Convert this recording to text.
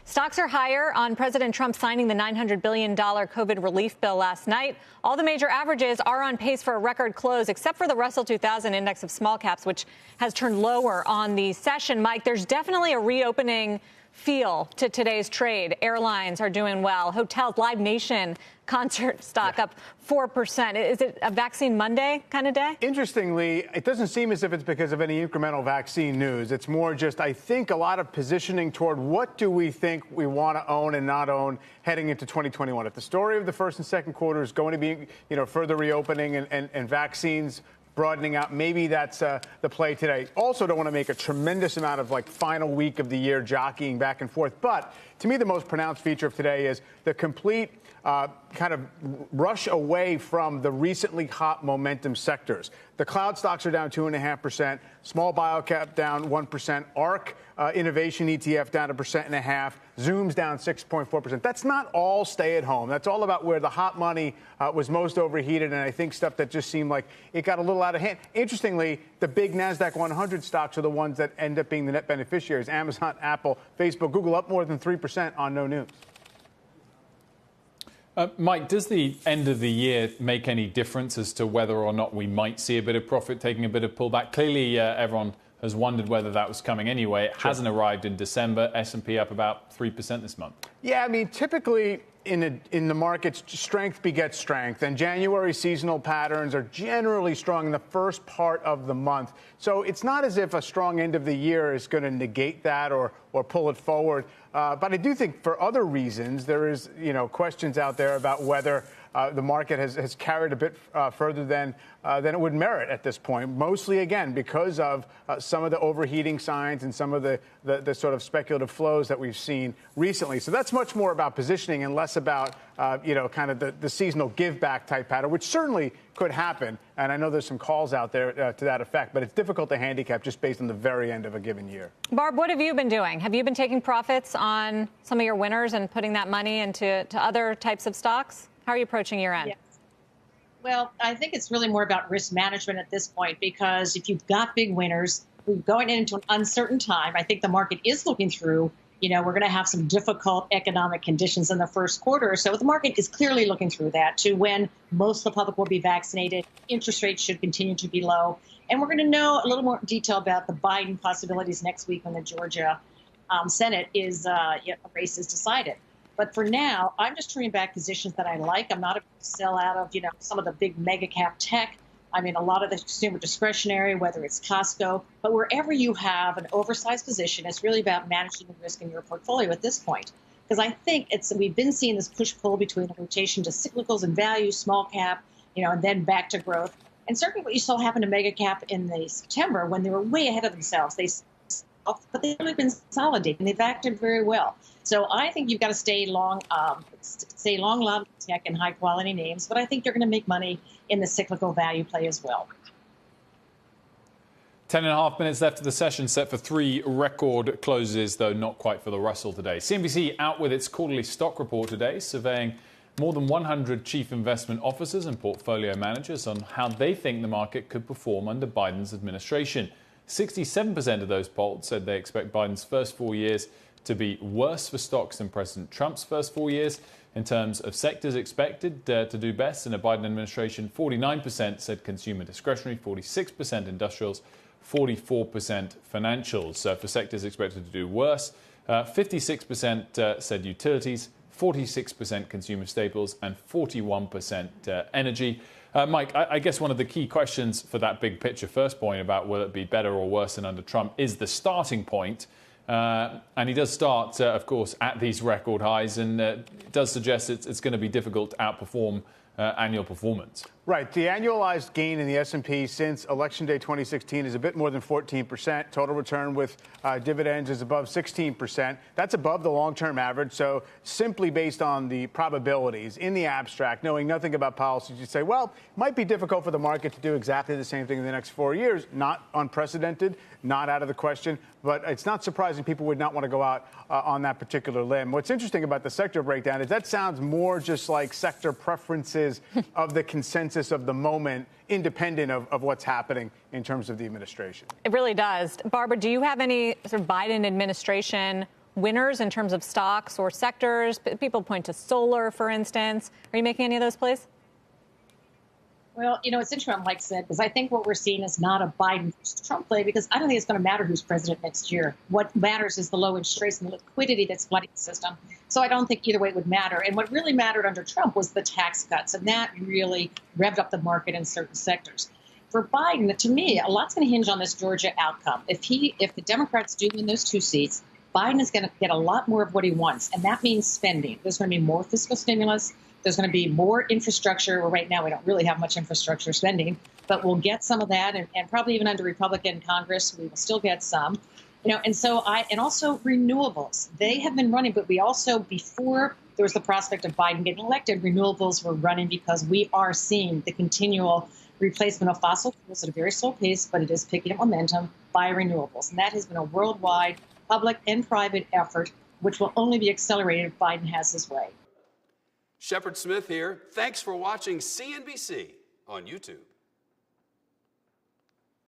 Stocks are higher on President Trump signing the $900 billion COVID relief bill last night. All the major averages are on pace for a record close, except for the Russell 2000 index of small caps, which has turned lower on the session. Mike, there's definitely a reopening feel to today's trade. Airlines are doing well. Hotels, Live Nation concert stock up 4%. Is it a Vaccine Monday kind of day? Interestingly, it doesn't seem as if it's because of any incremental vaccine news. It's more just, I think, a lot of positioning toward what do we think we want to own and not own heading into 2021. If the story of the first and second quarter is going to be, further reopening and vaccines broadening out, maybe that's the play today. Also, don't want to make a tremendous amount of final week of the year jockeying back and forth. But to me, the most pronounced feature of today is the complete kind of rush away from the recently hot momentum sectors. The cloud stocks are down 2.5%, small biocap down 1%, ARC innovation ETF down 1.5%, Zoom's down 6.4%. That's not all stay at home. That's all about where the hot money was most overheated, and I think stuff that just seemed like it got a little out of hand. Interestingly, the big NASDAQ 100 stocks are the ones that end up being the net beneficiaries. Amazon, Apple, Facebook, Google up more than 3% on no news. Mike, does the end of the year make any difference as to whether or not we might see a bit of profit taking a bit of pullback? Clearly, everyone has wondered whether that was coming anyway. It hasn't arrived in December. S&P up about 3% this month. Yeah, I mean, typically in the markets, strength begets strength, and January seasonal patterns are generally strong in the first part of the month. So it's not as if a strong end of the year is going to negate that or pull it forward. But I do think for other reasons, there is, questions out there about whether the market has carried a bit further than it would merit at this point, mostly, again, because of some of the overheating signs and some of the sort of speculative flows that we've seen recently. So that's much more about positioning and less about, kind of the seasonal give back type pattern, which certainly could happen. And I know there's some calls out there to that effect, but it's difficult to handicap just based on the very end of a given year. Barb, what have you been doing? Have you been taking profits on some of your winners and putting that money into other types of stocks? How are you approaching year end? Yeah. Well, I think it's really more about risk management at this point, because if you've got big winners, we're going into an uncertain time. I think the market is looking through, we're going to have some difficult economic conditions in the first quarter. So the market is clearly looking through that to when most of the public will be vaccinated. Interest rates should continue to be low. And we're going to know a little more detail about the Biden possibilities next week when the Georgia Senate race is decided. But for now, I'm just turning back positions that I like. I'm not going to sell out of, some of the big mega cap tech. I mean, a lot of the consumer discretionary, whether it's Costco. But wherever you have an oversized position, it's really about managing the risk in your portfolio at this point. Because I think we've been seeing this push-pull between the rotation to cyclicals and value, small cap, and then back to growth. And certainly what you saw happen to mega cap in the September when they were way ahead of themselves. But they've really been consolidating. They've acted very well. So I think you've got to stay long a lot of tech and high quality names. But I think you're going to make money in the cyclical value play as well. 10.5 minutes left of the session, set for 3 record closes, though not quite for the Russell today. CNBC out with its quarterly stock report today, surveying more than 100 chief investment officers and portfolio managers on how they think the market could perform under Biden's administration. 67% of those polled said they expect Biden's first 4 years to be worse for stocks than President Trump's first 4 years. In terms of sectors expected to do best in a Biden administration, 49% said consumer discretionary, 46% industrials, 44% financials. So for sectors expected to do worse, 56% said utilities, 46% consumer staples, and 41% energy. Mike, I guess one of the key questions for that big picture first point about will it be better or worse than under Trump is the starting point. And he does start, of course, at these record highs, and it does suggest it's going to be difficult to outperform annual performance. Right. The annualized gain in the S&P since Election Day 2016 is a bit more than 14%. Total return with dividends is above 16%. That's above the long-term average. So simply based on the probabilities in the abstract, knowing nothing about policies, you'd say, well, it might be difficult for the market to do exactly the same thing in the next 4 years. Not unprecedented, not out of the question. But it's not surprising people would not want to go out on that particular limb. What's interesting about the sector breakdown is that sounds more just like sector preferences of the consensus of the moment, independent of what's happening in terms of the administration. It really does. Barbara, do you have any sort of Biden administration winners in terms of stocks or sectors? People point to solar, for instance. Are you making any of those plays? Well, it's interesting, like I said, because I think what we're seeing is not a Biden versus Trump play, because I don't think it's going to matter who's president next year. What matters is the low interest rates and the liquidity that's flooding the system. So I don't think either way it would matter. And what really mattered under Trump was the tax cuts, and that really revved up the market in certain sectors. For Biden, to me, a lot's going to hinge on this Georgia outcome. If the Democrats do win those 2 seats, Biden is going to get a lot more of what he wants, and that means spending. There's going to be more fiscal stimulus. There's going to be more infrastructure. Well, right now, we don't really have much infrastructure spending, but we'll get some of that. And probably even under Republican Congress, we will still get some. And also renewables. They have been running, but we also, before there was the prospect of Biden getting elected, renewables were running because we are seeing the continual replacement of fossil fuels at a very slow pace, but it is picking up momentum by renewables. And that has been a worldwide public and private effort, which will only be accelerated if Biden has his way. Shepard Smith here. Thanks for watching CNBC on YouTube.